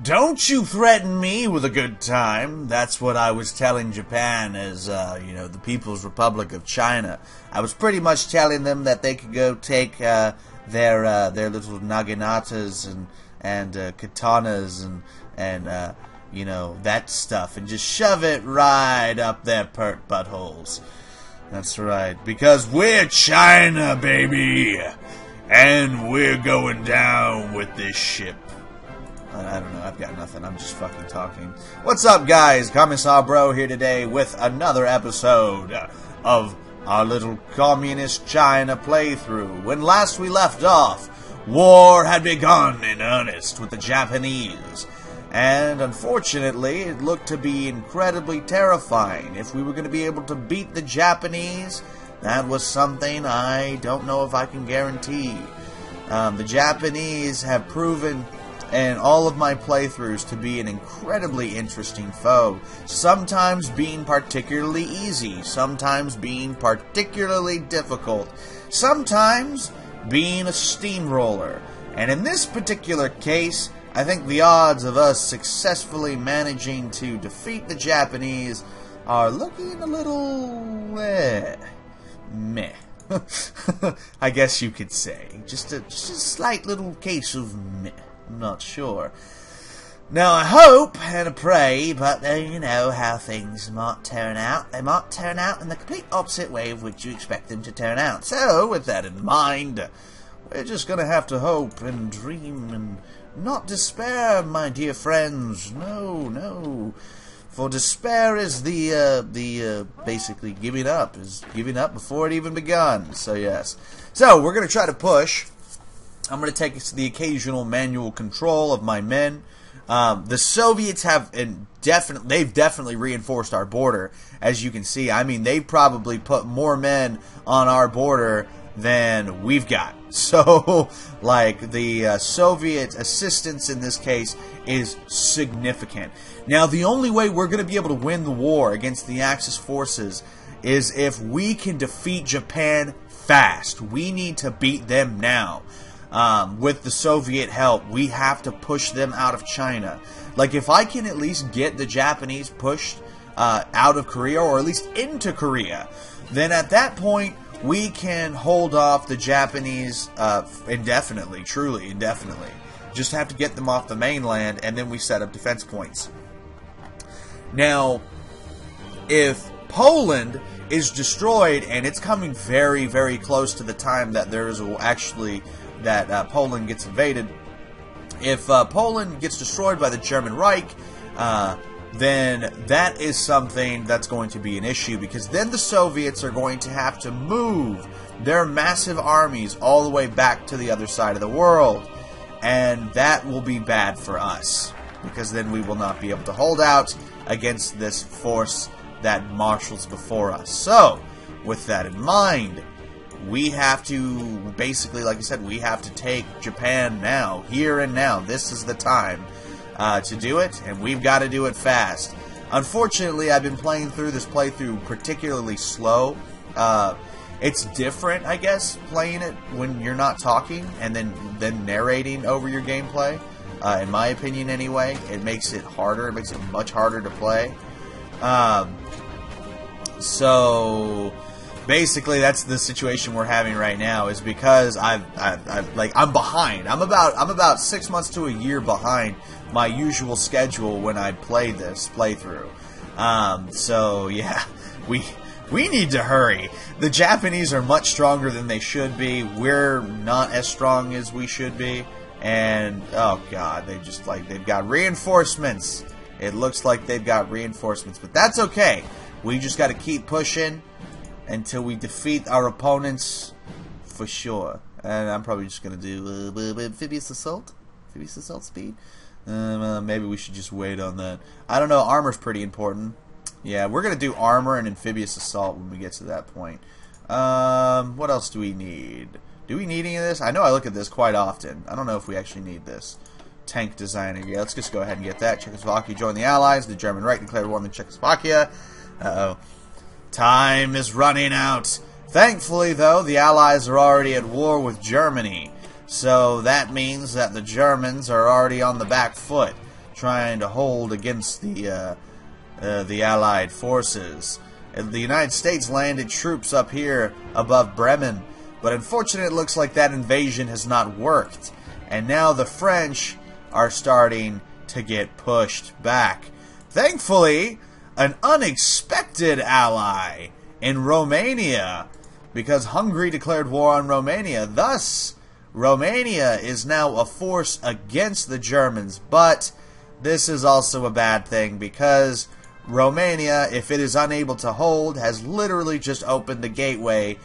Don't you threaten me with a good time. That's what I was telling Japan as, the People's Republic of China. I was pretty much telling them that they could go take their little naginatas and katanas and that stuff and just shove it right up their pert buttholes. That's right, because we're China, baby, and we're going down with this ship. I don't know, I've got nothing, I'm just fucking talking. What's up, guys? Commissar Bro here today with another episode of our little communist China playthrough. When last we left off, war had begun in earnest with the Japanese. And unfortunately, it looked to be incredibly terrifying. If we were going to be able to beat the Japanese, that was something I don't know if I can guarantee. The Japanese have proven in all of my playthroughs to be an incredibly interesting foe. Sometimes being particularly easy, sometimes being particularly difficult, sometimes being a steamroller. And in this particular case, I think the odds of us successfully managing to defeat the Japanese are looking a little meh. I guess you could say. Just a slight little case of meh. I'm not sure. Now, I hope and I pray, but you know how things might turn out. They might turn out in the complete opposite way of which you expect them to turn out. So, with that in mind, we're just going to have to hope and dream and not despair, my dear friends. No. For despair is basically giving up. Is giving up before it even begun. So, yes. So, we're going to try to push. I'm going to take the occasional manual control of my men. The Soviets they've definitely reinforced our border, as you can see. I mean, they've probably put more men on our border than we've got. So, like, the Soviet assistance in this case is significant. Now, the only way we're going to be able to win the war against the Axis forces is if we can defeat Japan fast. We need to beat them now. With the Soviet help, we have to push them out of China. Like, if I can at least get the Japanese pushed out of Korea, or at least into Korea, then at that point, we can hold off the Japanese indefinitely, truly indefinitely. Just have to get them off the mainland, and then we set up defense points. Now, if Poland is destroyed, and it's coming very, very close to the time that there is actually that Poland gets invaded. If Poland gets destroyed by the German Reich, then that is something that's going to be an issue, because then the Soviets are going to have to move their massive armies all the way back to the other side of the world. And that will be bad for us, because then we will not be able to hold out against this force that marshals before us. So, with that in mind, we have to, basically, like I said, we have to take Japan now, here and now. This is the time to do it, and we've got to do it fast. Unfortunately, I've been playing through this playthrough particularly slow. It's different, I guess, playing it when you're not talking and then narrating over your gameplay. In my opinion, anyway, it makes it harder. It makes it much harder to play. So basically, that's the situation we're having right now. Is because I'm behind. I'm about 6 months to a year behind my usual schedule when I play this playthrough. So yeah, we need to hurry. The Japanese are much stronger than they should be. We're not as strong as we should be. And oh god, they've got reinforcements. It looks like they've got reinforcements, but that's okay. We just got to keep pushing until we defeat our opponents for sure. And I'm probably just going to do amphibious assault speed. Maybe we should just wait on that. I don't know, armor's pretty important. Yeah, we're going to do armor and amphibious assault when we get to that point. What else do we need? Do we need any of this? I know I look at this quite often. I don't know if we actually need this. Tank designer. Yeah, let's just go ahead and get that. Czechoslovakia joined the Allies. The German Reich declared war on Czechoslovakia. Uh-oh. Time is running out. Thankfully, though, the Allies are already at war with Germany. So that means that the Germans are already on the back foot. trying to hold against the Allied forces. And the United States landed troops up here above Bremen, but unfortunately it looks like that invasion has not worked. And now the French are starting to get pushed back. Thankfully, an unexpected ally in Romania, because Hungary declared war on Romania. Thus, Romania is now a force against the Germans, but this is also a bad thing because Romania, if it is unable to hold, has literally just opened the gateway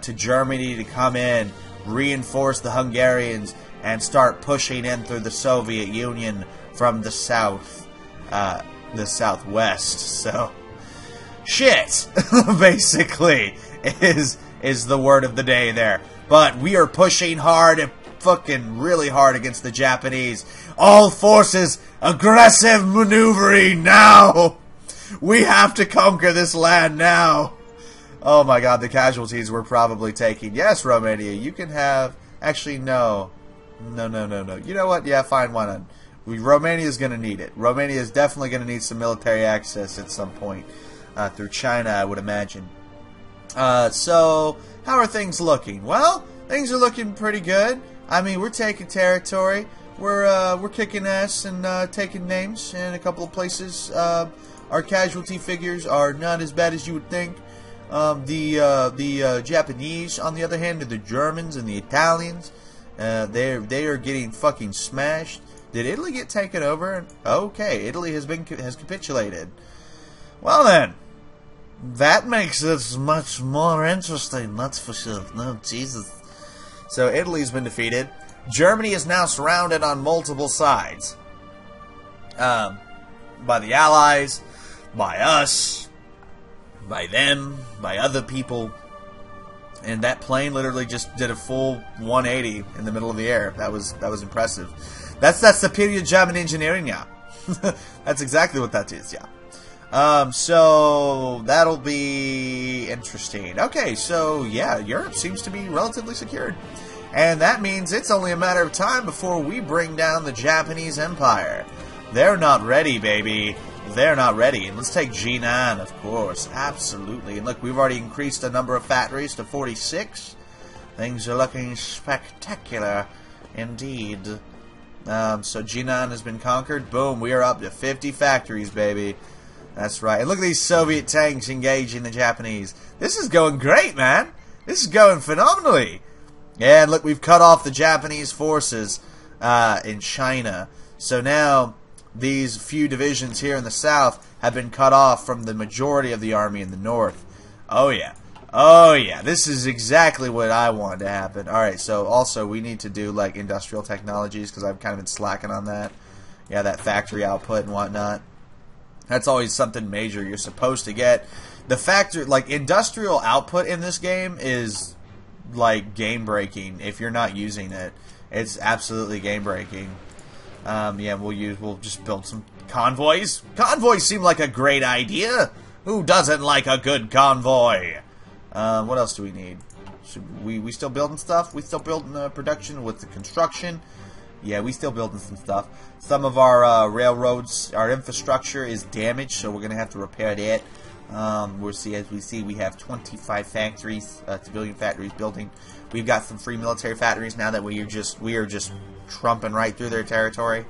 to Germany to come in, reinforce the Hungarians, and start pushing in through the Soviet Union from the south, the southwest. So, shit, basically, is the word of the day there. But we are pushing hard, and fucking really hard against the Japanese. All forces, aggressive maneuvering now! We have to conquer this land now! Oh my god, the casualties we're probably taking. Yes, Romania, you can have... Actually, no. No. You know what? Yeah, fine, why not? Romania's gonna need it. Romania is definitely gonna need some military access at some point. Through China, I would imagine. So, how are things looking? Well, things are looking pretty good. I mean, we're taking territory. We're kicking ass and taking names in a couple of places. Our casualty figures are not as bad as you would think. The Japanese, on the other hand, and the Germans and the Italians, they are getting fucking smashed. Did Italy get taken over? Okay, Italy has capitulated. Well then, that makes this much more interesting. That's for sure. No, Jesus. So Italy's been defeated. Germany is now surrounded on multiple sides. By the Allies, by us, by them, by other people. And that plane literally just did a full 180 in the middle of the air. That was impressive. That's superior German engineering, yeah. That's exactly what that is, yeah. So that'll be interesting. Okay, so yeah, Europe seems to be relatively secured. And that means it's only a matter of time before we bring down the Japanese Empire. They're not ready, baby. They're not ready. And let's take Jinan, of course. Absolutely. And look, we've already increased the number of factories to 46. Things are looking spectacular indeed. So Jinan has been conquered. Boom, we are up to 50 factories, baby. That's right. And look at these Soviet tanks engaging the Japanese. This is going great, man. This is going phenomenally. Yeah, and look, we've cut off the Japanese forces in China. So now these few divisions here in the south have been cut off from the majority of the army in the north. Oh, yeah. Oh, yeah. This is exactly what I wanted to happen. Alright, so also we need to do, like, industrial technologies because I've kind of been slacking on that. Yeah, that factory output and whatnot. That's always something major you're supposed to get. The factor, like, industrial output in this game is, like, game-breaking if you're not using it. It's absolutely game-breaking. Yeah, we'll just build some convoys. Convoys seem like a great idea. Who doesn't like a good convoy? What else do we need? Should we still building stuff? We still building production with the construction? Yeah, we still building some stuff. Some of our railroads, our infrastructure is damaged, so we're gonna have to repair that. As we see, we have 25 factories, civilian factories building. We've got some free military factories now that we are just trumping right through their territory.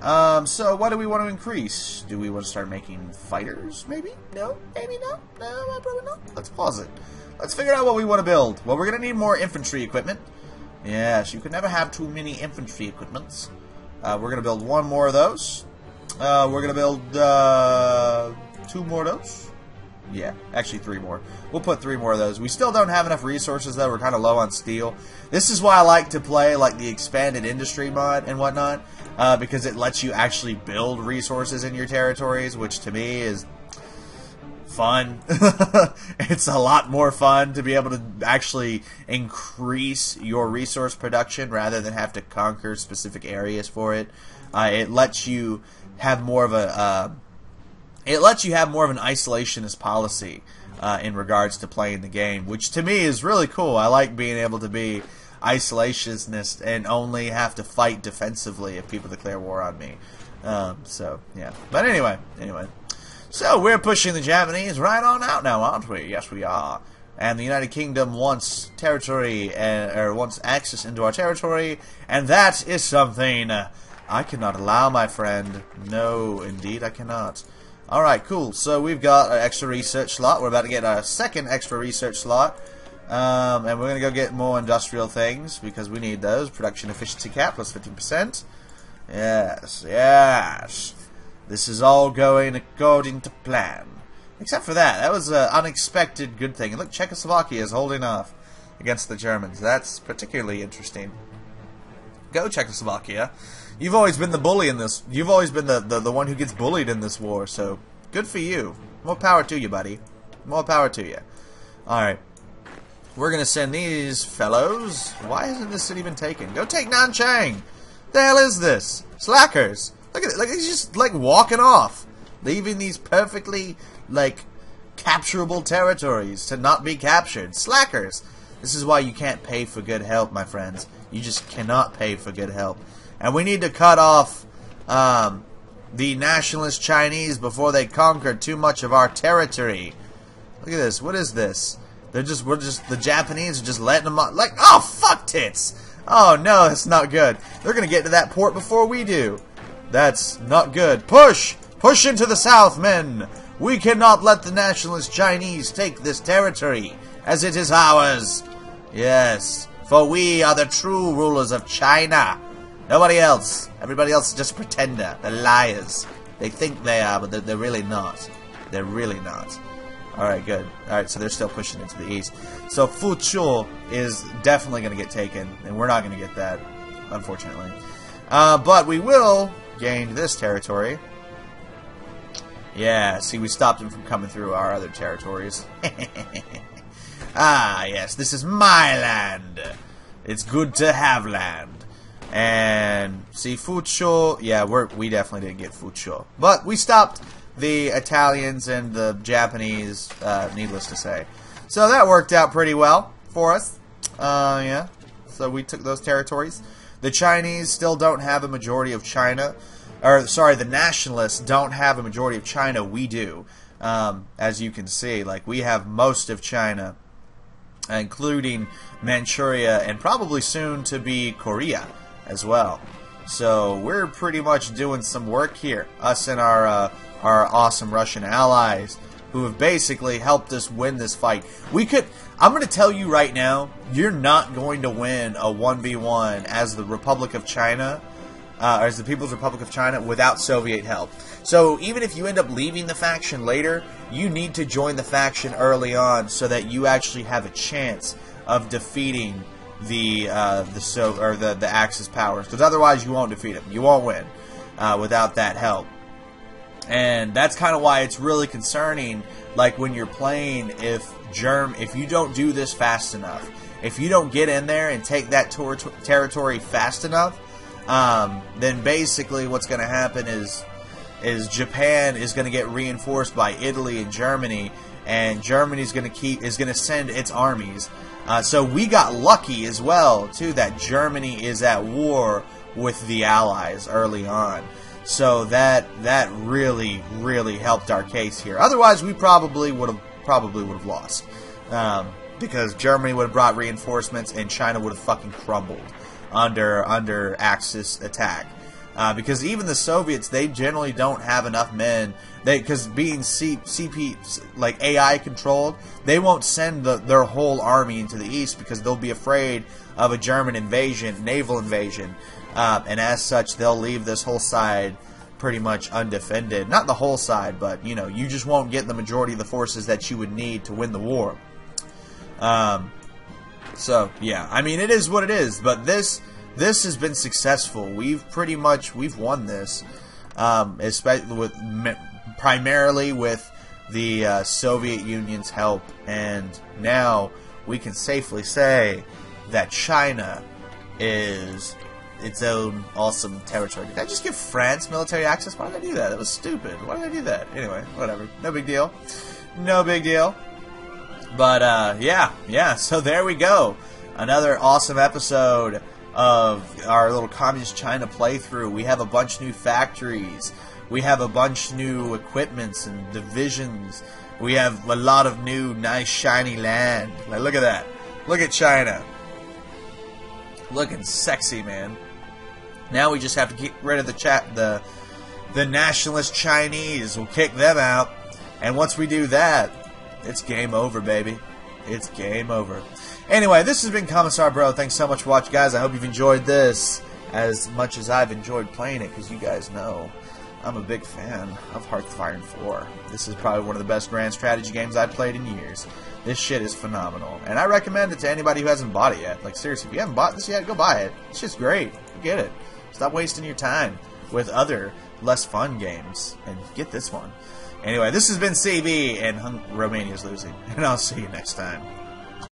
So what do we want to increase? Do we want to start making fighters? Maybe? No? Maybe not? No, probably not. Let's pause it. Let's figure out what we want to build. Well, we're going to need more infantry equipment. Yes, you can never have too many infantry equipments. We're going to build one more of those. We're going to build 2 more of those. Yeah, actually 3 more. We'll put 3 more of those. We still don't have enough resources, though. We're kind of low on steel. This is why I like to play like the expanded industry mod and whatnot, because it lets you actually build resources in your territories, which to me is fun. It's a lot more fun to be able to actually increase your resource production rather than have to conquer specific areas for it. It lets you have more of an isolationist policy in regards to playing the game, which to me is really cool. I like being able to be isolationist and only have to fight defensively if people declare war on me. So, yeah. But anyway. So, we're pushing the Japanese right on out now, aren't we? Yes, we are. And the United Kingdom wants territory, or wants access into our territory, and that is something I cannot allow, my friend. No, indeed I cannot. Alright, cool. So, we've got an extra research slot. We're about to get our second extra research slot. And we're going to go get more industrial things, because we need those. Production efficiency cap, plus 15%. Yes. This is all going according to plan. Except for that. That was an unexpected good thing. And look, Czechoslovakia is holding off against the Germans. That's particularly interesting. Go, Czechoslovakia. You've always been the bully in this. You've always been the one who gets bullied in this war, so good for you. More power to you, buddy. More power to you. Alright. We're going to send these fellows. Why hasn't this city been taken? Go take Nanchang! The hell is this? Slackers! Look at it. Like, he's just, like, walking off. Leaving these perfectly, like, capturable territories to not be captured. Slackers! This is why you can't pay for good help, my friends. You just cannot pay for good help. And we need to cut off the nationalist Chinese before they conquer too much of our territory. Look at this. What is this? The Japanese are just letting them on. Like, oh, fuck tits! Oh, no, that's not good. They're going to get to that port before we do. That's not good. Push! Push into the south, men! We cannot let the nationalist Chinese take this territory, as it is ours. Yes, for we are the true rulers of China. Nobody else. Everybody else is just a pretender. They're liars. They think they are, but they're really not. They're really not. Alright, good. Alright, so they're still pushing into the east. So Fuzhou is definitely going to get taken, and we're not going to get that, unfortunately. But we will gain this territory. Yeah, see, we stopped him from coming through our other territories. Ah, yes, this is my land. It's good to have land. And, see, Fuzhou, yeah, we definitely didn't get Fuzhou. But we stopped the Italians and the Japanese, needless to say. So that worked out pretty well for us. Yeah, so we took those territories. The Chinese still don't have a majority of China. Or, sorry, the nationalists don't have a majority of China. We do. As you can see, like, we have most of China, including Manchuria, and probably soon to be Korea as well. So we're pretty much doing some work here. Us and our awesome Russian allies, who have basically helped us win this fight. I'm going to tell you right now, you're not going to win a 1v1 as the Republic of China, or as the People's Republic of China, without Soviet help. So even if you end up leaving the faction later, you need to join the faction early on so that you actually have a chance of defeating the Axis powers. Because otherwise you won't defeat them. You won't win without that help. And that's kind of why it's really concerning, like when you're playing, if you don't do this fast enough, if you don't get in there and take that territory fast enough, then basically what's going to happen is Japan is going to get reinforced by Italy and Germany, and Germany's going to send its armies. So we got lucky as well too that Germany is at war with the Allies early on. So that really, really helped our case here. Otherwise, we probably would have lost, because Germany would have brought reinforcements and China would have fucking crumbled under Axis attack. Because even the Soviets, they generally don't have enough men. Because being CP like AI controlled, they won't send their whole army into the east because they'll be afraid of a German invasion, naval invasion. And as such, they'll leave this whole side pretty much undefended. Not the whole side, but, you know, you just won't get the majority of the forces that you would need to win the war. So, yeah, I mean, it is what it is, but this has been successful. We've won this, especially primarily with the Soviet Union's help, and now we can safely say that China is its own awesome territory. Did I just give France military access? Why did I do that? That was stupid. Why did I do that? Anyway, whatever. No big deal. No big deal. But, yeah, so there we go. Another awesome episode of our little Communist China playthrough. We have a bunch of new factories. We have a bunch of new equipments and divisions. We have a lot of new, nice, shiny land. Like, look at that. Look at China. Looking sexy, man. Now we just have to get rid of the nationalist Chinese. We'll kick them out. And once we do that, it's game over, baby. It's game over. Anyway, this has been Commissar Bro. Thanks so much for watching, guys. I hope you've enjoyed this as much as I've enjoyed playing it, because you guys know I'm a big fan of Hearthfire 4. This is probably one of the best grand strategy games I've played in years. This shit is phenomenal. And I recommend it to anybody who hasn't bought it yet. Like, seriously, if you haven't bought this yet, go buy it. It's just great. Go get it. Stop wasting your time with other, less fun games. And get this one. Anyway, this has been CB, and Romania's losing. And I'll see you next time.